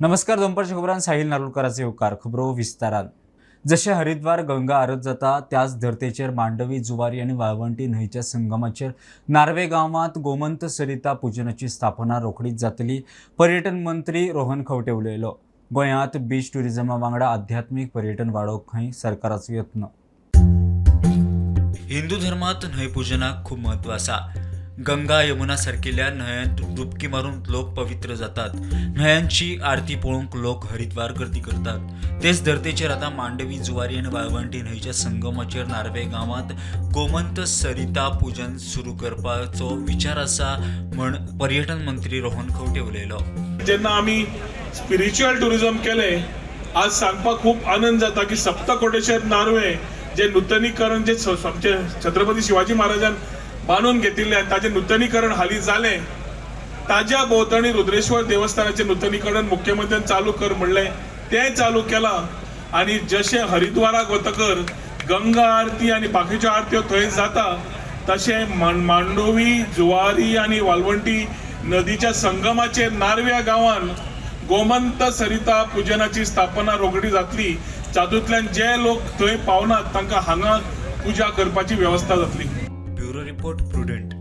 नमस्कार. दोनपारच्या खबरांत साहिल नारुलकरांचे उपकार. खबरो विस्तारात. जसे हरिद्वार गंगा आरत जाता त्याच धर्तेचेर मांडवी जुवारी आणि वाळवंटी न्हंयच्या संगमाचेर नार्वे गांवांत गोमंत सरिता पुजनाची स्थापना रोखडीच जातली. पर्यटन मंत्री रोहन खंवटे उलयलो. गोंयांत बीच टुरिझमा वांगडा आध्यात्मीक पर्यटन वाडोवंक सरकाराचो यत्न. हिंदू धर्मात न्हंय पुजनाक खूप महत्व आसा. गंगा यमुना सारकिल्ल्या न्हंयांत डुबकी मारून लोक पवित्र जातात. न्हंयांची आरती पळोवंक लोक हरिद्वार गर्दी करतात. तेच धर्तेचेर आता मांडवी जुवारी आणि वाळवंटी न्हंयच्या संगमाचेर नार्वे गांवांत गोमंत सरिता पूजन सुरू करपाचो विचार आसा म्हण पर्यटन मंत्री रोहन खंवटे उलयलो. जेन्ना आमी स्पिरिच्युअल टुरिझम केले, आज सांगपाक खूप आनंद जाता की सप्तकोटेश्वर नार्वे जे नूतनीकरण जे आमचे छत्रपती शिवाजी महाराजान बांदून घेतिल्ले ताजे नूतनीकरण हाली जाले. ताज्या भोंवतणी रुद्रेश्वर देवस्थानाचे नूतनीकरण मुख्यमंत्र्यान चालू कर म्हणलें तें चालू केलां. आणि जशे हरिद्वाराक वतकर गंगा आरती आणि बाकीच्यो आरत्यो थंय जाता तशे मांडोवी जुवारी आणि वाळवंटी नदीच्या संगमाचेर नार्व्या गांवान गोमंत सरिता पूजनाची स्थापना रोखडी जातली. जातूंतल्यान जे लोक थंय पावनात तांकां हांगा पुजा करपाची व्यवस्था जातली. Bureau report Prudent.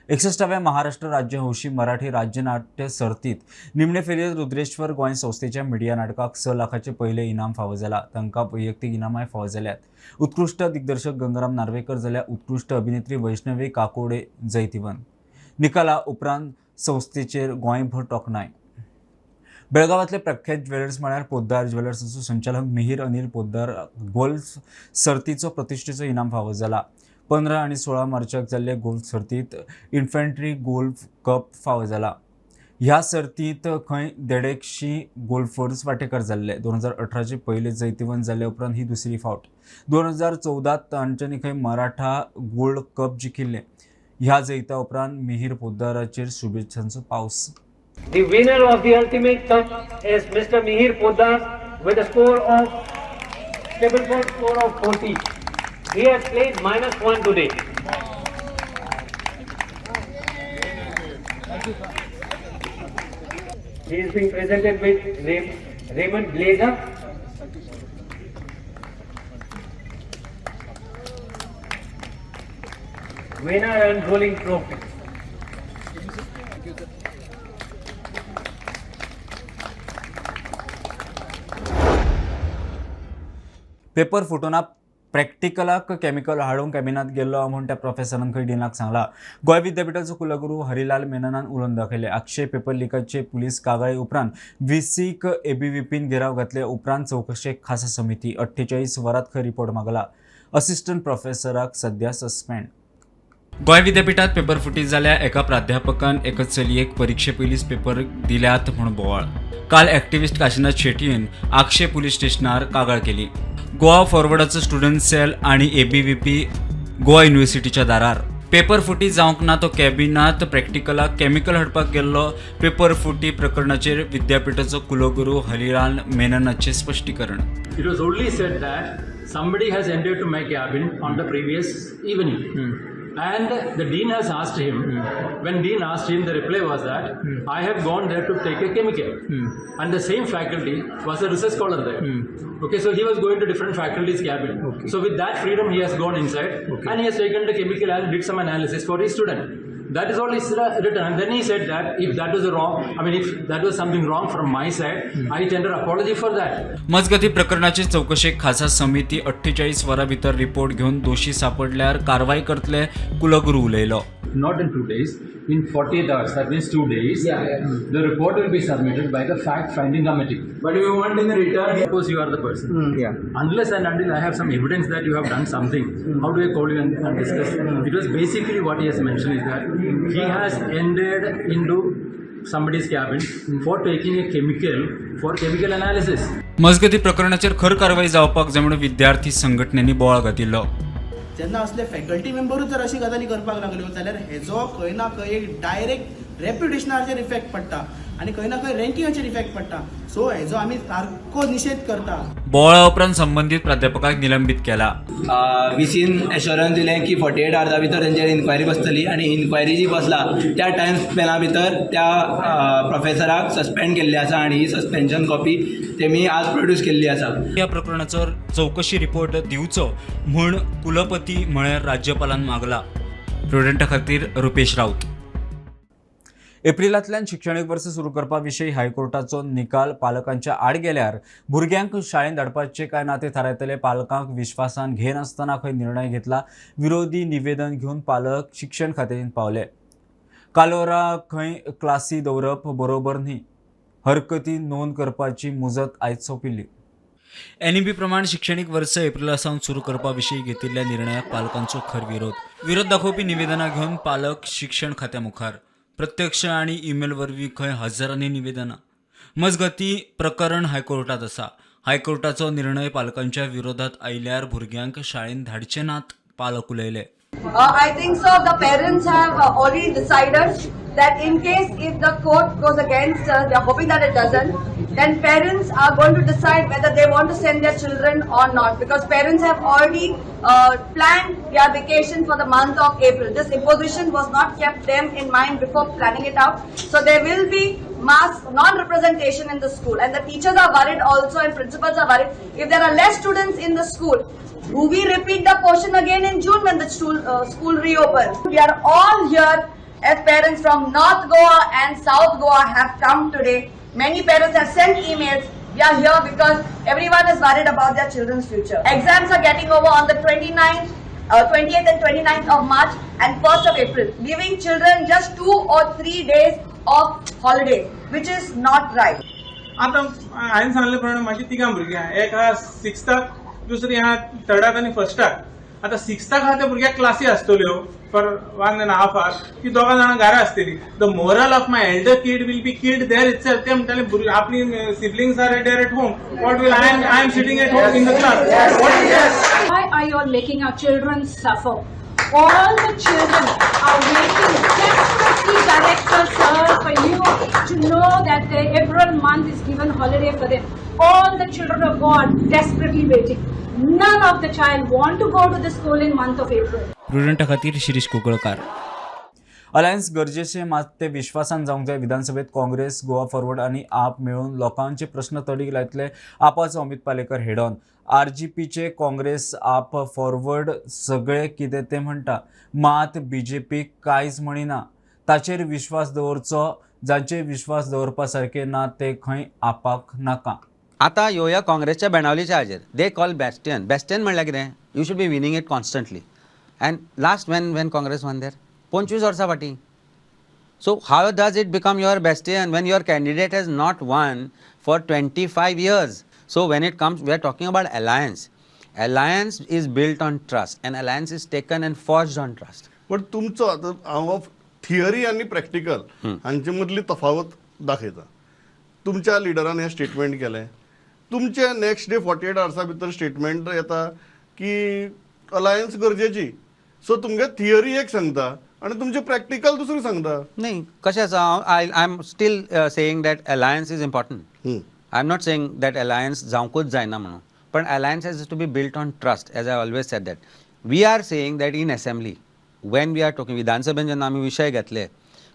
61व्या महाराष्ट्र राज्य हौशी मराठी राज्य नाट्य सर्तीत निमणे फेरयेंत रुद्रेश्वर गोंय संस्थेच्या मिडिया नाटकाक 6 लाखाचे पहिले इनाम फावो जाला. तांकां वैयक्तीक इनामाय फावो जाल्यात. उत्कृष्ट दिग्दर्शक गंगाराम नार्वेकर जाल्यार उत्कृष्ट अभिनेत्री वैष्णवी काकोडे जैतिवंत. निकाला उपरांत संस्थेचेर गोंयभर तोखणाय. बेळगांवांतले प्रख्यात ज्वेलर्स म्हळ्यार पोद्दार ज्वेलर्साचो संचालक मिहीर अनिल पोद्दार गोल्फ सर्तीचो प्रतिश्ठेचो इनाम फावो जाला. 15 आणि 16 मार्चाक जाल्ले गोल्फ सर्तीत इन्फंट्री गोल्फ कप फावो जाला. ह्या सर्तीत खंय 150 गोल्फर्स वांटेकार जाल्ले. 2018चे पयले जैतिवंत जाल्ले उपरांत ही दुसरी फावट. 2014 तांच्यांनी खंय मराठा गोल्ड कप जिखिल्ले. ह्या जैता उपरांत मिहीर पोद्दाराचेर शुभेच्छांचो पावस. The winner of the ultimate cup is Mr. Mihir Poddar with a score of tableboard score of 40. He has played -1 today. He is being presented with Raymond Glazer. Winner and rolling trophy. Paper फुटोना प्रॅक्टिकलाक chemical हाडूंक कॅबिनात गेल्लो म्हूण त्या प्रोफेसरान खंय डिनाक सांगला. गोंय विद्यापीठाचो कुलगुरू हरिलाल मेननान उलोवन दाखयले. अक्षय पेपर लिकाचे पुलीस कागाळी उपरांत VCक ABVPन घेराव घातले. उपरांत चौकशेक खासा समिती 48 वरांत खंय रिपोर्ट मागला. असिस्टंट प्रोफेसराक सध्या सस्पेंड. गोंय विद्यापीठात पेपर फुटी जाल्या. एका प्राध्यापकान एका चलयेक परीक्षे पयलींच पेपर दिल्यात म्हूण बोवाळ. काल एक्टिव्हिस्ट काशीनाथ शेट्टीन अक्षय पुलीस स्टेशनार कागाळ केली. गोवा फॉरवर्डाचो स्टुडंट सेल आणि ABVP गोवा युनिव्हर्सिटीच्या दारार. पेपर फुटी जावंक ना तो कॅबिनात प्रॅक्टिकलाक केमिकल हाडपाक गेल्लो. पेपर फुटी प्रकरणाचेर विद्यापीठाचो कुलगुरू हरिलाल मेननाचे स्पश्टीकरण. It was only said that somebody has entered to my cabin on the previous evening. And the dean has asked him, when dean asked him, the reply was that I have gone there to take a chemical. And the same faculty was a research scholar there. Okay, so he was going to different faculty's cabin. So with that freedom, he has gone inside and he has taken the chemical and did some analysis for his student. That is all is written. And then he said that if that was if that was something wrong from my side, I tender apology for that. मजगती प्रकरणाची चौकशेक खासा समिती 48 वरां भितर report घेऊन दोषी सापडल्यार कारवाई करतले. कुलगुरू उलयलो. Not in 2 days, in 48 hours, that means 2 days, the report will be submitted by the fact-finding committee. But if you want in the return, suppose you are the person. Unless and until I have some evidence that you have done something, how do I call you and discuss? It was basically what he has mentioned is that he has entered into somebody's cabin for taking a chemical for chemical analysis. मजगती प्रकरणाचेर खर कारवाई जावपाक जाय म्हणून विद्यार्थी संघटनेनी बोवाळ घातिल्लो. जेन्ना असले फॅकल्टी मेंबरूच जर अशी गजाली करपाक लागल्यो जाल्यार हेजो खंय ना खंय एक डायरेक्ट रेप्युटेशनाचेर इफेक्ट पडटा आनी खंय ना खंय रँकिंगाचेर इफेक्ट पडटा. सो हेजो आमी सारको निशेध करता. बोवाळा उपरांत संबंधीत प्राध्यापकाक निलंबीत केला. VCन एश्योरन्स दिलें की 48 आवर्सा भितर तेंचेर इन्क्वायरी बसतली आनी इन्क्वायरी जी बसला त्या टायम स्पॅना भितर त्या प्रोफेसराक सस्पेंड केल्ली आसा आनी ही सस्पेन्शन कॉपी तेमी आज प्रोड्यूस केल्ली आसा. या प्रकरणाचो चौकशी रिपोर्ट दिवचो म्हूण कुलपती म्हळ्यार राज्यपालान मागला. प्रुडंटा खातीर रुपेश राऊत. एप्रिलांतल्यान शिक्षणीक वर्स सुरू करपा विशीं हायकोर्टाचो निकाल पालकांच्या आड गेल्यार भुरग्यांक शाळेंत धाडपाचे काय ना ते थारायतले. पालकांक विश्वासान घेनासतना खंय निर्णय घेतला. विरोधी निवेदन घेवन पालक शिक्षण खात्यान पावले. कालोरा खंय क्लासी दवरप बरोबर न्ही. हरकती नोंद करपाची मुजत आयज सोंपिल्ली. NEP प्रमाण शिक्षणीक वर्स एप्रिला सावन सुरू करपा विशीं घेतिल्ल्या निर्णयाक पालकांचो खर विरोध दाखोवपी निवेदनां घेवन पालक शिक्षण खात्या मुखार. प्रत्यक्ष आणि ईमेल वरवीं खंय हजारांनी निवेदनां. मजगतीं प्रकरण हायकोर्टात आसा. हायकोर्टाचो निर्णय पालकांच्या विरोधात आयल्यार भुरग्यांक शाळेंत धाडचे नात, पालक उलयले. I think so. The parents have already decided that in case if the court goes against, they are hoping that it doesn't, then parents are going to decide whether they want to send their children or not, because parents have already planned their vacation for the month of April. This imposition was not kept them in mind before planning it out. So there will be mass non-representation in the school, and the teachers are worried also and principals are worried. If there are less students in the school, do we repeat the portion again in June when the school reopens? We are all here as parents from North Goa and South Goa have come today. Many parents have sent emails. We are here because everyone is worried about their children's future. Exams are getting over on the 29th, 20th and 29th of March and 1st of April, giving children just 2 or 3 days of holiday, which is not right. आता हांवें सांगले प्रमाणे म्हाजी तिगां भुरगीं आहा. एक आहा 6थाक, दुसरी आहा 3rdaक आनी 1स्टाक. आता 6थाक आहा त्या भुरग्याक क्लासी आसतल्यो फॉर 1.5 hours. ती दोगां जाणां घरा आसतली. The moral of my elder kid will be killed there itself. ते म्हणटाले आपली siblings are there at home. What will I am sitting at home in the class. Why are you all making our children suffer? All the children are waiting desperately, Director Sir, for you to know that the April month is given holiday for them. All the children of God desperately waiting. None of the child want to go to the school in month of April. प्रुडंटा खातीर Shirish Kunkalkar. Alliance गरजेचे मात ते विश्वासान जावंक जाय. विधानसभेत Congress, Goa forward आणि आप मेळून लोकांचे प्रश्न तडीक लायतले. आपाचो अमित पालेकर हेड ऑन. RGPचे काँग्रेस, आप, फॉरवर्ड सगळे कितें ते म्हणटा, मात BJPक कांयच म्हणिना. ताचेर विश्वास दवरचो. जांचेर विश्वास दवरपा सारके ना ते खंय आपाक नाका. आता येवया काँग्रेसच्या बेणावलीच्या हाजेर. They call bastion. बेस्टियन म्हणल्यार कितें? You should be winning it constantly. And last when Congress won there 25 वर्सां फाटीं. So how does it become your bastion when your candidate has not won for 25 years? So when it comes, we are talking about alliance. Alliance is built on trust, and alliance is taken and forged on trust. पण तुमचो आतां हांव theory आनी practical हांचे मदली तफावत दाखयता. तुमच्या लिडरान हें स्टेटमेंट केलें. तुमचे नेक्स्ट डे 48 hours भितर स्टेटमेंट येता की अलायन्स गरजेची. सो तुमगे थियरी एक सांगता आनी तुमचे प्रॅक्टिकल दुसरें सांगता. नाही, कशें आसा, I am still saying that alliance is important. I am not saying that alliance जावंकूच जायना म्हणून, पण alliance has to be built on trust, as I always said that. We are saying that in assembly, when we are talking, विधानसभेन जेन्ना आमी विशय घेतले,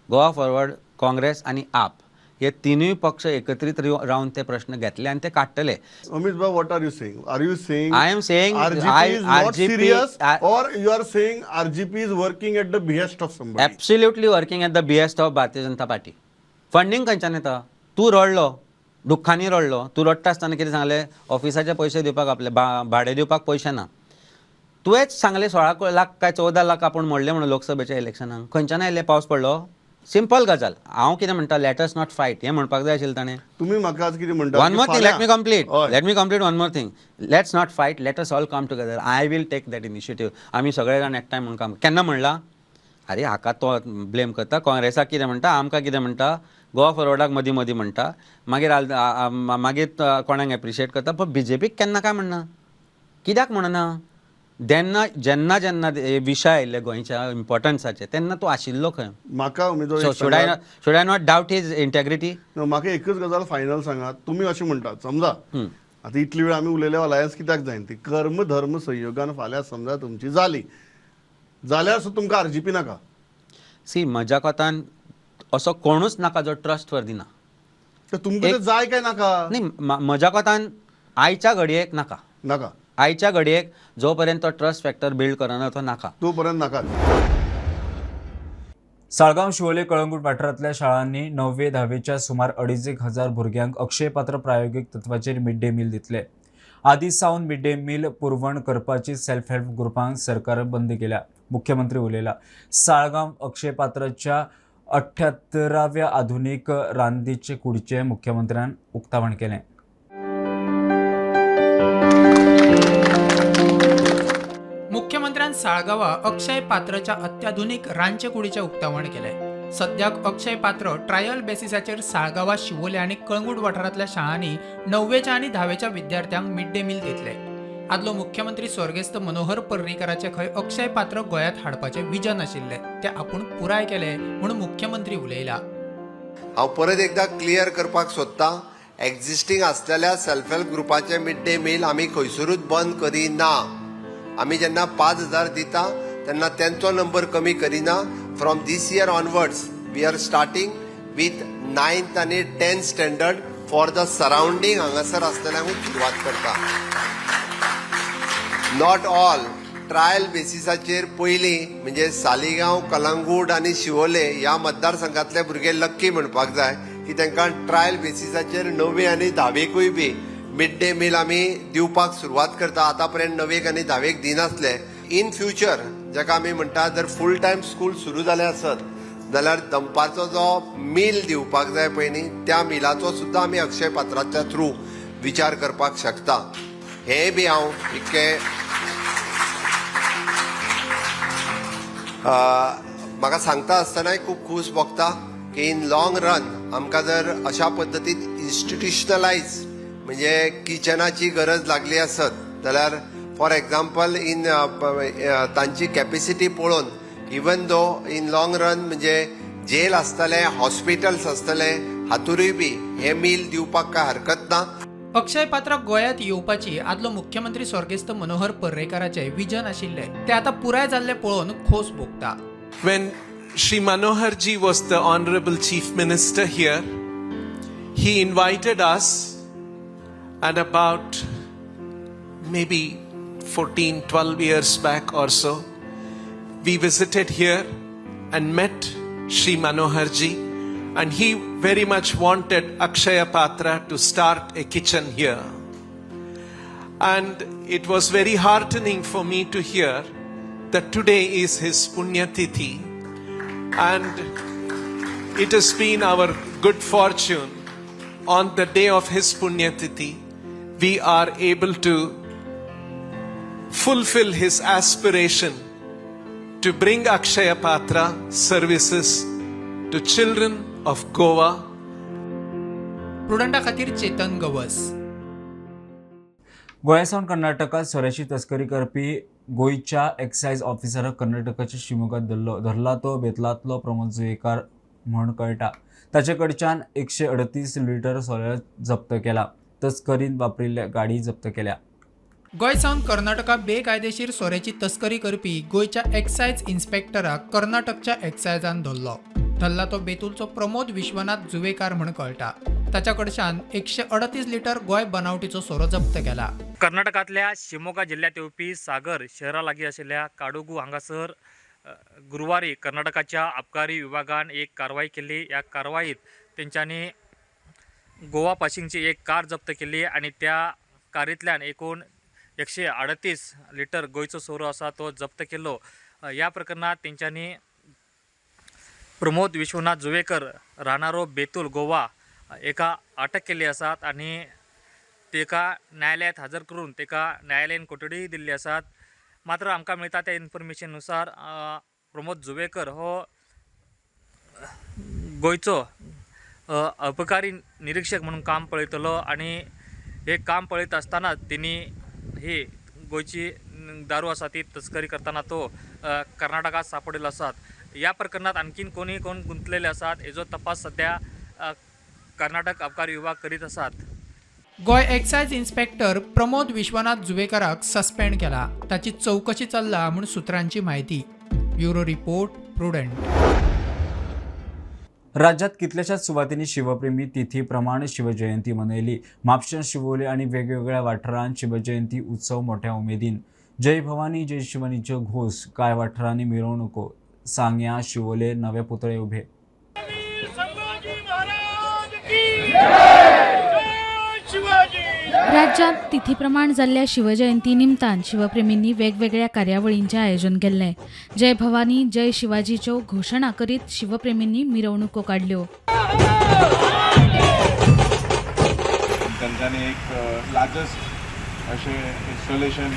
Goa forward, Congress आणि आप हे तिनूय पक्ष एकत्रित रावन ते प्रश्न घेतले आणि ते काडटले. अमित भाई, what are you saying? Are you saying I am saying RGP is not serious, or you are saying RGP is working at the behest of somebody? Absolutely working at the behest of Bharatiya Janata party. Funding खंयच्यान येता? तूं रडलो, दुख्खांनी रडलो. तूं रडटा आसतना कितें सांगलें? ऑफिसाचे पयशे दिवपाक, आपले भाडे दिवपाक पयशे ना. तुवेंच सांगलें 16 लाख काय 14 लाख आपूण मोडले म्हणून लोकसभेच्या इलेक्शनाक. खंयच्यान आयले? पावस पडलो? सिंपल गजाल. हांव कितें म्हणटा, लेट अस नॉट फायट हें म्हणपाक जाय आशिल्लें ताणें. तुम्ही म्हाका आज कितें म्हणटा? One more thing, let me complete one more thing. Let's not fight, let us all come together. I will take that initiative. आमी सगळे जाण एकठांय म्हणून काम. केन्ना म्हणला? अरे हाका तो ब्लेम करता, काँग्रेसाक कितें म्हणटा, आमकां कितें म्हणटा, गोवा फॉरवर्डाक मदीं मदीं म्हणटा, मागीर कोणाक एप्रिशिएट करता. पण BJPक केन्ना काय म्हणना. कित्याक म्हणना? जेन्ना जेन्ना जेन्ना विशय आयिल्ले गोंयच्या इम्पॉर्टन्साचे तेन्ना तूं आशिल्लो खंय? म्हाका उमेदवार सो एक सांगात. Should I not doubt his integrity? म्हाका एकच गजाल फायनल सांगात. तुमी अशें म्हणटात समजा आतां इतली वेळ आमी उलयले अलायन्स कित्याक जायना ती कर्म धर्म संयोगान फाल्यां समजा तुमची जाली जाल्यार सुद्दां तुमकां आरजीपी नाका. सी म्हज्या कोतान असो कोणूच नाका जो ट्रस्ट वर्दी ना. तर तुमकां ते जाय काय नाका? न्ही म्हज्या कोतान आयच्या घडयेक नाका. नाका आयच्या घडयेक जो पर्यंत तो ट्रस्ट फॅक्टर बिल्ड करना तो नाका. तो पर्यंत नाका. साळगांव शिवोले कळंगूट वाठारांतल्या शाळांनी 9वे 10वेच्या सुमार 2,500 भुरग्यांक अक्षय पात्र प्रायोगीक तत्वाचेर मिड डे मील दितले. आदी सावन मिड डे मील पुरवण करपाची सेल्फ हेल्प ग्रुपांक सरकारान बंदी केल्या. मुख्यमंत्री उलयला. साळगांव अक्षय पात्राच्या 78व्या आधुनीक रांदीचे कुडीचे मुख्यमंत्र्यान उक्तावण केलें. मुख्यमंत्र्यान साळगांवा अक्षय पात्राच्या अत्याधुनिक रांदचे कुडीचे उक्तावण केले. सद्याक अक्षय पात्र ट्रायल बेसिसाचेर साळगांवा शिवोले आनी कळंगूट वाठारांतल्या शाळांनी 9वेच्या आनी 10वेच्या विद्यार्थ्यांक मिड डे मील दितले. आदलो मुख्यमंत्री स्वर्गेस्त मनोहर पर्रीकाराचे खंय अक्षय पात्र गोंयांत हाडपाचे विजन आशिल्ले ते आपूण पुराय केले म्हूण मुख्यमंत्री उलयला. हांव परत एकदा क्लियर करपाक सोदतां, एक्झिस्टींग आसलेल्या सेल्फ हेल्प ग्रुपाचे मिड डे मील आमी खंयसरूच बंद करिना. आमी जेन्ना 5,000 दिता तेन्ना तेंचो नंबर कमी करिना. From this year onwards we are starting with 9th आनी 10th standard for the surrounding हांगासर आसलेल्यांकूच सुरवात करता. नॉट ऑल ट्रायल बेसिसाचेर पयलीं म्हणजे सालिगांव, कलंगूट आनी शिवोले ह्या मतदारसंघातले भुरगे लक्की म्हणपाक जाय की तांकां ट्रायल बेसिसाचेर 9वे आनी 10वेकूय बी मिड डे मील आमी दिवपाक सुरवात करता. आतां पर्यंत 9वेक आनी 10वेक दिनासले. इन फ्युचर जाका आमी म्हणटा जर फूल टायम स्कूल सुरू जालें आसत जाल्यार दनपारचो जो मील दिवपाक जाय पळय न्ही त्या मिलाचो सुद्दां आमी अक्षय पात्राच्या थ्रू विचार करपाक शकता. हेंय बी हांव इतकें म्हाका सांगता आसतनाय खूब खूश भोगता की इन लॉंग रन आमकां जर अशा पद्दतीन इन्स्टिट्युशनलायज म्हणजे किचनाची गरज लागली आसत जाल्यार फॉर एग्जाम्पल इन तांची कॅपेसिटी पळोवन even though in long run म्हणजे जेल आसतले, हॉस्पिटल्स आसतले हातूरूय बी हे मील दिवपाक काय हरकत ना. अक्षय पात्र गोंयांत येवपाची आदलो मुख्यमंत्री स्वर्गेस्त मनोहर पर्रेकाराचे विजन आशिल्ले ते आतां पुराय जाल्ले पळोवन खोस भोगता. When Sri Manohar ji was the Honorable Chief Minister here, he invited us, and about maybe 14-12 years back or so, we visited here and met Sri Manohar ji, and he very much wanted Akshaya Patra to start a kitchen here. And it was very heartening for me to hear that today is his Punya Tithi, and it has been our good fortune on the day of his Punya Tithi we are able to fulfill his aspiration to bring Akshaya Patra services to children of Goa. प्रुडंटा खातीर चेतन गवस. गोंयासावन कर्नाटकात सोऱ्याची तस्करी करपी गोंयच्या excise ऑफिसराक कर्नाटकाच्या शिमोगात धरला तो बेतलांतलो प्रमोद जुयेकार म्हूण कळटा. ताचे कडच्यान 138 लिटर सोरो जप्त केला. तस्करीन वापरिल्ल्या गाडी जप्त केल्या. गोंय सावन कर्नाटका बेकायदेशीर सोऱ्याची तस्करी करपी गोंयच्या एक्सायज इन्स्पेक्टराक कर्नाटकच्या एक्सायजान धरला तो बेतूलचो प्रमोद विश्वनाथ जुवेकार म्हूण कळटा. ताच्या कडच्यान 138 लिटर गोंय बनावटीचो सोरो जप्त केला. कर्नाटकातल्या शिमोगा जिल्ह्यात येवपी सागर शहरा लागीं आशिल्ल्या काडुगू हांगासर गुरुवारी कर्नाटकाच्या आबकारी विभागान एक कारवाई केली. ह्या कारवाईत तेंच्यांनी गोवा पाशिंगची एक कार जप्त केली आणि त्या कारींतल्यान एकूण 138 लिटर गोंयचो सोरो आसा तो जप्त केलो. ह्या प्रकरणात तेंच्यांनी प्रमोद विश्वनाथ जुवेकर राहणारो बेतूल गोवा एका अटक केली आसात आणि तेका न्यायालयात हजर करून तेका न्यायालयीन कोठडी दिल्ली आसात. मात्र आमकां मेळटा त्या इन्फॉर्मेशनुसार प्रमोद जुवेकर हो गोंयचो अबकारी निरीक्षक म्हणून काम पळयतलो आणि हे काम पळयत आसतना तेणी ही गोंयची दारू आसा ती तस्करी करताना तो कर्नाटकात सापडलेलो आसात। या प्रकरणात आणखीन कोण गुंतलेले आसात हेजो तपास सध्या कर्नाटक आबकारी विभाग करीत आसात। गोय एक्सायज इन्स्पेक्टर प्रमोद विश्वनाथ जुवेकराक सस्पेंड केला, ताची चौकशी चल्ला म्हूण सुत्रांची म्हायती। Bureau report Prudent. राज्यात कितल्याशाच सुवातींनी शिवप्रेमी तिथी प्रमाण शिवजयंती मनयली। म्हापशें, शिवोले आणि वेगवेगळ्या वाठारांत शिवजयंती उत्सव मोठ्या उमेदीन जय भवानी जय शिवनीच्यो घोष, कांय वाठारांनी मिरवणुको, सांग्या, शिवोले नवे पुतळे उभे। राज्यात तिथीप्रमाण जाल्ल्या शिवजयंती निमतान शिवप्रेमींनी वेगवेगळ्या कार्यावळींचें आयोजन केल्लें। जय भवानी जय शिवाजीच्यो घोशणा करीत शिवप्रेमींनी मिरवणुको काडल्यो। तांच्यांनी एक लार्जस्ट अशें इन्स्टॉलेशन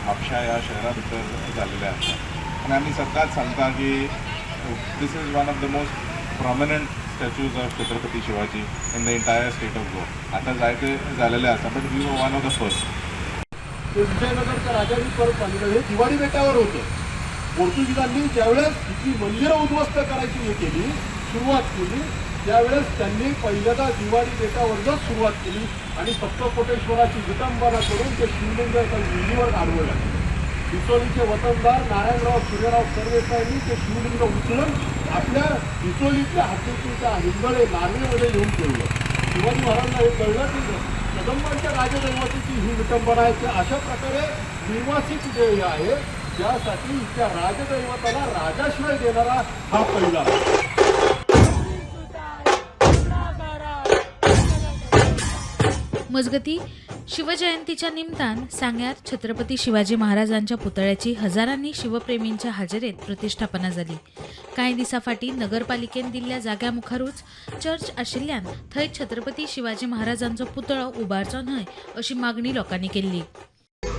म्हापशा ह्या शहरा भितर जाल्लेलें आसा आनी आमी सदांच सांगता की this is one of the most prominent statues of Chhatrapati Shivaji in the entire state of Goa. आता जायते झालेले आसा but we were one of the first. विजयनगरच्या राजांनी परत आणलं हे दिवाळी बेटावर होतं। पोर्तुगीजांनी ज्यावेळेस इथली मंदिरं उद्ध्वस्त करायची हे केली, सुरुवात केली, त्यावेळेस त्यांनी पहिल्यांदा दिवाळी बेटावरच सुरुवात केली आणि सप्तकोटेश्वराची विटंबना करून ते शिवलिंग एका विहिरीवर आडवं लागले। डिचोलीचे वतनदार नारायणराव सूर्यराव सरदेसाईंनी ते शिवलिंग उचलून आपल्या डिचोलीतल्या हत्तीच्या हिंगळे नार्वेमध्ये येऊन ठेवलं। शिवाजी महाराजांना हे कळलं की कदंबांच्या राजदैवताची ही विटंबना आहे। अशा प्रकारे निर्वासित जे आहे त्यासाठी त्या राजदैवताला राजाश्रय देणारा हा पहिला। मजगती शिवजयंतीच्या निमतान सांग्यार छत्रपती शिवाजी महाराजांच्या पुतळ्याची हजारांनी शिवप्रेमींच्या हाजेरेत प्रतिष्ठापना जाली। कांय दिसा फाटीं नगरपालिकेन दिल्ल्या जाग्या मुखारूच चर्च आशिल्ल्यान थंय छत्रपती शिवाजी महाराजांचो पुतळो उबारचो न्हय अशी मागणी लोकांनी केल्ली।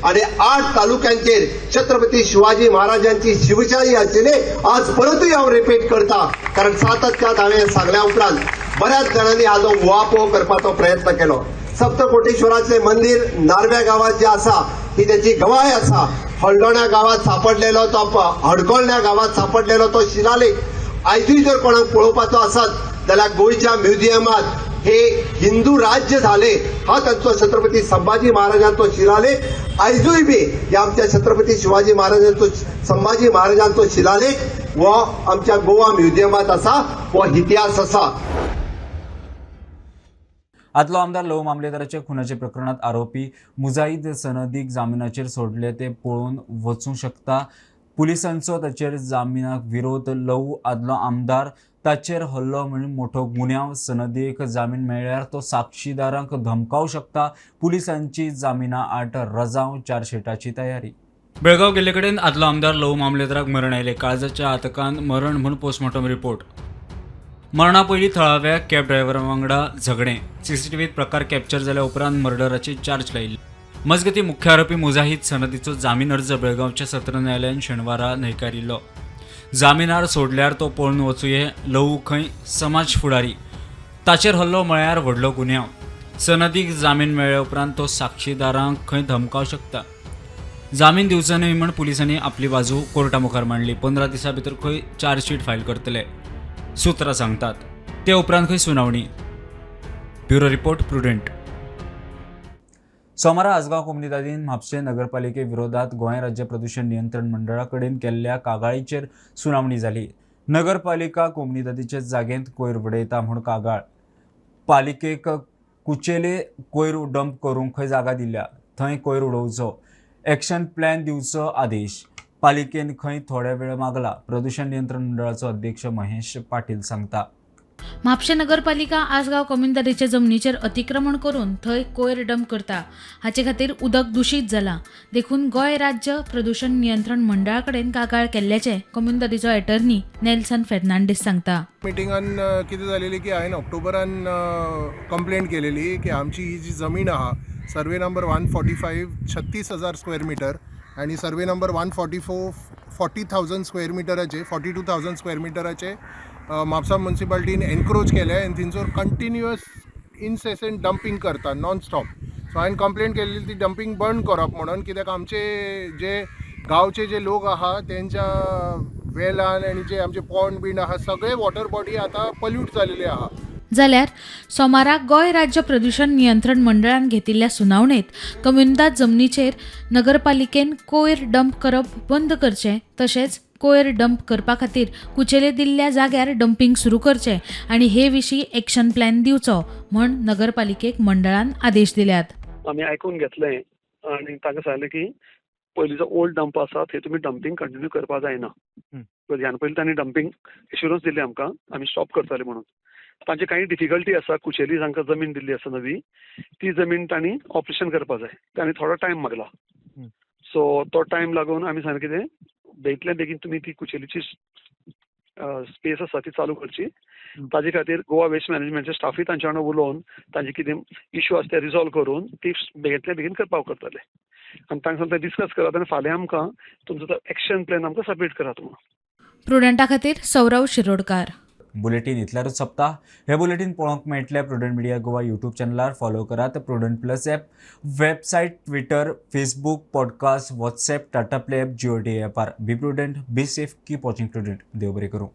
आणि 8 तालुक्यांचेर छत्रपती शिवाजी महाराजांची शिवशाही आशिल्ली आज परतूय हांव रिपीट करता, कारण सातत्यात हांवें सांगल्या उपरांत बऱ्याच जाणांनी हाजो उहापोह करपाचो प्रयत्न केलो। सप्तकोटेश्वराचे मंदिर नार्व्या गावात जे आसा ही त्याची गवाय आसा। हळदोण्या गावात सापडलेलो तो हडकोळण्या गावात सापडलेलो तो शिलालेख आयजूय जर कोणाक पळोवपाचो आसत जाल्यार गोंयच्या म्युझियमात हे हिंदू राज्य झाले हा तांचो छत्रपती संभाजी महाराजांचो शिलालेख आयजूय बी हे आमच्या छत्रपती शिवाजी महाराजांचो संभाजी महाराजांचो शिलालेख वो आमच्या गोवा म्युझियमात आसा, वो इतिहास आसा। आदलो आमदार लव मामलेदाराच्या खुनाच्या प्रकरणात आरोपी मुजाहीद सनदीक जामिनाचेर सोडले ते पळून वचूंक शकता। पुलिसांचो ताचेर जामिनाक विरोध। लव आदलो आमदार ताचेर हल्लो म्हणून मोठो गुन्यांव। सनदीक जामीन मेळ्ळ्यार तो साक्षीदारांक धमकावंक शकता। पुलिसांची जामिना आड रजाव चार्जशीटाची तयारी। बेळगाव गेल्ले कडेन आदलो आमदार लव मामलेदाराक मरण आयले। काळजाच्या आतकान मरण म्हूण पोस्टमॉर्टम रिपोर्ट। मरणा पयलीं थळाव्या कॅब ड्रायव्हरा वांगडा झगडें। सीसीटीव्हीत प्रकार कॅप्चर जाल्या उपरांत मर्डराची चार्ज लायिल्ली। मजगती मुख्य आरोपी मुजाहीद सनदीचो जामीन अर्ज बेळगांवच्या सत्र न्यायालयान शेनवारा न्हयकारिल्लो। जामिनार सोडल्यार तो पळून वचूये। लव खंय समाज फुडारी, ताचेर हल्लो म्हळ्यार व्हडलो गुन्यांव। सनदीक जामीन मेळ्ळ्या उपरांत तो साक्षीदारांक खंय धमकावंक शकता। जामीन दिवचो न्हय म्हूण पुलिसांनी आपली बाजू कोर्टा मुखार मांडली। 15 दिसां भितर खंय चार्जशीट फायल करतले सुत्रां सांगतात। ते उपरांत खंय सुनावणी। Bureau report prudent. सोमारा आसगांव कोमुनिदादीन म्हापशें नगरपालिके विरोधात गोंय राज्य प्रदूषण नियंत्रण मंडळा कडेन केल्ल्या कागाळीचेर सुनावणी जाली। नगरपालिका कोमुनिदादीचे जागेंत कोयर उडयता म्हूण कागाळ। पालिकेक कुचेले कोयर डंप करूंक खंय जागा दिल्या थंय कोयर उडोवचो। एक्शन प्लॅन दिवचो आदेश। पालिकेन खंय थोड्या वेळ मागला। प्रदूषण नियंत्रण मंडळाचो अध्यक्ष महेश पाटील सांगता। म्हापशें नगरपालिका आसगांव कमुनिदादीचे जमनीचेर अतिक्रमण करून थंय कोयर डंप करता। हाचे खातीर उदक दूषित जाला देखून गोंय राज्य प्रदूषण नियंत्रण मंडळा कडेन कागाळ केल्ल्याचे कमुनिदादीचो एटर्नी नेल्सन फेर्नांडीस सांगता। मिटिंगान कितें जालेली की हांवें ऑक्टोबरान कंप्लेंट केलेली की आमची ही जी जमीन आहा सर्वे नंबर 145 36,000 स्क्वेअर मिटर आणि सर्वे नंबर 144 40,000 स्क्वेअर मिटराचे 42,000 स्क्वेअर मिटराचे म्हापसा म्युनिसिपालिटीन एनक्रोच केले आनी थंयसर कंटिन्युअस इनसेसंट डंपिंग करता नॉन स्टॉप। सो हांवें कंप्लेंट केल्ली ती डंपिंग बंद करप म्हणून, कित्याक आमचे जे गांवचे जे लोक आहा तेंच्या वेलान आनी जे आमचे पॉन्ड बीन आहा सगळे वॉटर बॉडी आतां पल्यूट जालेले आहा. जाल्यार सोमाराक गोंय राज्य प्रदूषण नियंत्रण मंडळान घेतिल्ल्या सुनावणेत कम्युनिदाद जमनीचेर नगरपालिकेन कोयर डंप करप बंद करचें, तशेंच कोयर डंप करपा खातीर कुचेले दिल्ल्या जाग्यार डंपिंग सुरू करचें आनी हे विशीं एक्शन प्लॅन दिवचो म्हण नगरपालिकेक मंडळान आदेश दिल्यात. आमी आयकून घेतलें आनी ताका सांगलें की पयलीं जो ओल्ड डंप आसा थंय तुमी डंपिंग कंटिन्यू करपा जायना. ह्यान पयलीं तांणी डंपिंग एश्युरन्स दिली आमकां, आमी स्टॉप करतले म्हणून. तांचे काही डिफिकल्टी आसा, कुचेली तांकां जमीन दिल्ली आसा नवी, ती जमीन तांणी ऑपरेशन करपा जाय, तांणी थोडो टायम मागला. सो तो टायम लागून आमी सांगलें कितें बेगींतल्या बेगीन तुमी ती कुचेलीची स्पेस आसा ती चालू करची. ताजे खातीर गोवा वेस्ट मॅनेजमेंटचे स्टाफूय तांचे वांगडा उलोवन तांचे कितें इश्यू आसा ते रिजॉल्व करून ती बेगींतल्या बेगीन करपाक करतले. आनी तांकां सांगलें डिस्कस करात आनी फाल्यां आमकां तुमचो तो एक्शन प्लॅन आमकां सबमीट करात म्हणून. प्रुडंटा खातीर सौरव शिरोडकार. बुलेटीन इतल्यारूच सोंपता. हे बुलेटीन पळोवंक मेळटलें प्रुडंट मिडिया गोवा यूट्यूब चॅनलार. फॉलो करात Prudent plus app, website, Twitter, Facebook, podcast, WhatsApp, Tata play app, GOT ॲपार. Be Prudent, be safe, keep watching Prudent. देव बरें करूं.